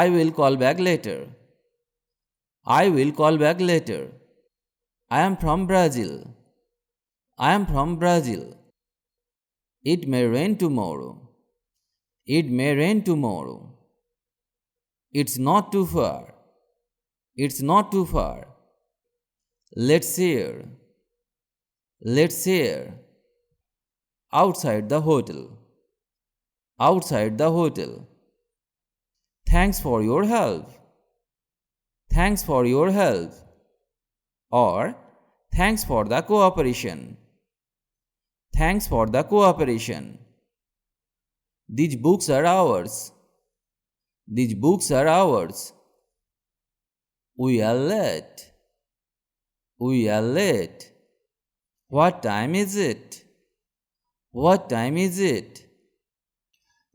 I will call back later. I will call back later. I am from Brazil. I am from Brazil. It may rain tomorrow. It may rain tomorrow. It's not too far. It's not too far. Let's share. Let's share. Outside the hotel. Outside the hotel. Thanks for your help. Thanks for your help. Or thanks for the cooperation. Thanks for the cooperation. These books are ours. These books are ours. We are late. We are late. What time is it? What time is it?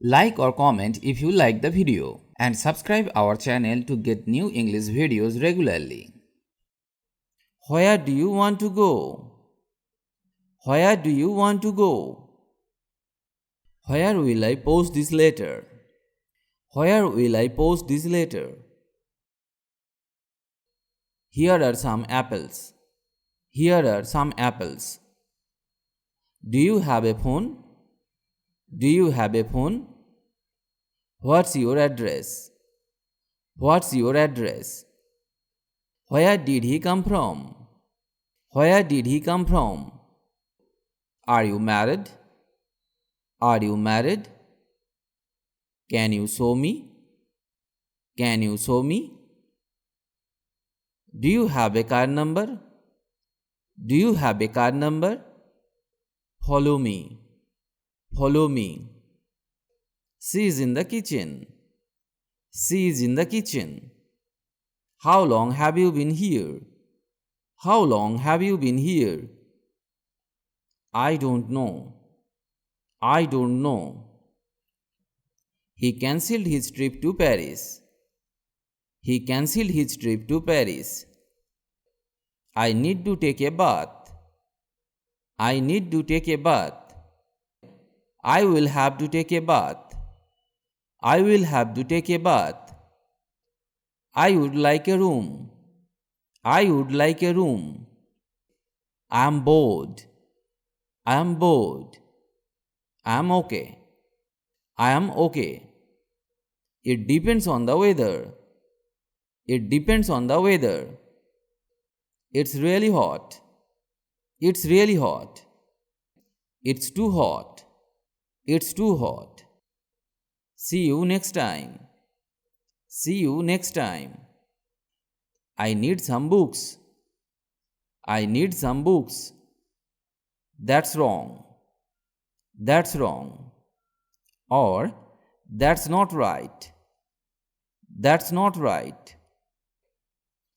Like or comment if you like the video and subscribe our channel to get new English videos regularly. Where do you want to go? Where do you want to go? Where will I post this letter? Where will I post this letter? Here are some apples. Here are some apples. Do you have a phone? Do you have a phone? What's your address? What's your address? Where did he come from? Where did he come from? Are you married? Are you married? Can you show me? Can you show me? Do you have a card number? Do you have a card number? Follow me. Follow me. She is in the kitchen. She is in the kitchen. How long have you been here? How long have you been here? I don't know. I don't know. He cancelled his trip to Paris. He cancelled his trip to Paris. I need to take a bath. I need to take a bath. I will have to take a bath. I will have to take a bath. I would like a room. I would like a room. I am bored. I am bored. I am okay. I am okay. It depends on the weather. It depends on the weather. It's really hot. It's really hot. It's too hot. It's too hot. See you next time. See you next time. I need some books. I need some books. That's wrong. That's wrong. Or that's not right. That's not right.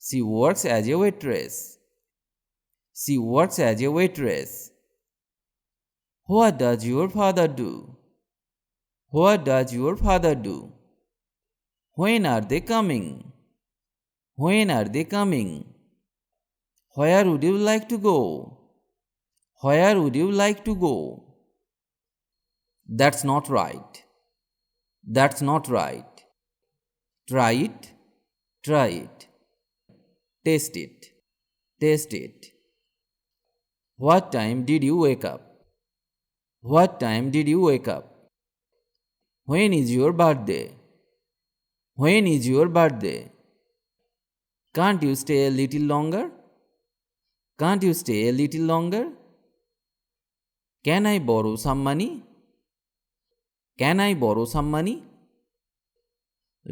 She works as a waitress. She works as a waitress. What does your father do? What does your father do? When are they coming? When are they coming? Where would you like to go? Where would you like to go? That's not right. That's not right. Try it. Try it. Taste it. Taste it. What time did you wake up? What time did you wake up? When is your birthday? When is your birthday? Can't you stay a little longer? Can't you stay a little longer? Can I borrow some money? Can I borrow some money?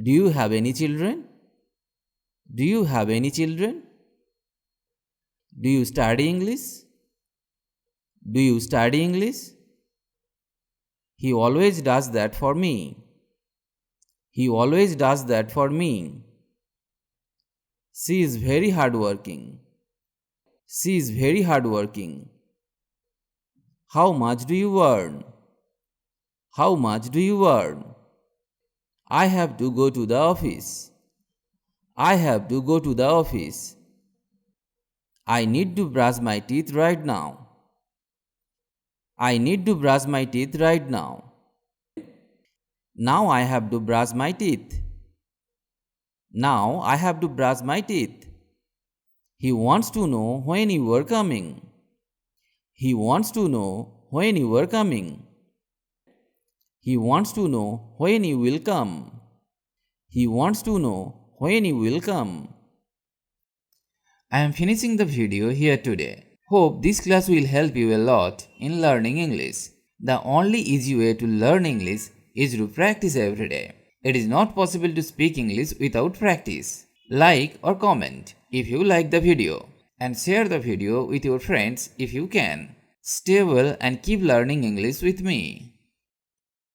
Do you have any children? Do you have any children? Do you study English? Do you study English? He always does that for me. He always does that for me. She is very hardworking. She is very hardworking. How much do you earn? How much do you earn? I have to go to the office. I have to go to the office. I need to brush my teeth right now. I need to brush my teeth right now. Now I have to brush my teeth. Now I have to brush my teeth. He wants to know when you are coming. He wants to know when you are coming. He wants to know when you will come. He wants to know when you will come. I am finishing the video here today. Hope this class will help you a lot in learning English. The only easy way to learn English is to practice every day. It is not possible to speak English without practice. Like or comment if you like the video and share the video with your friends if you can. Stay well and keep learning English with me.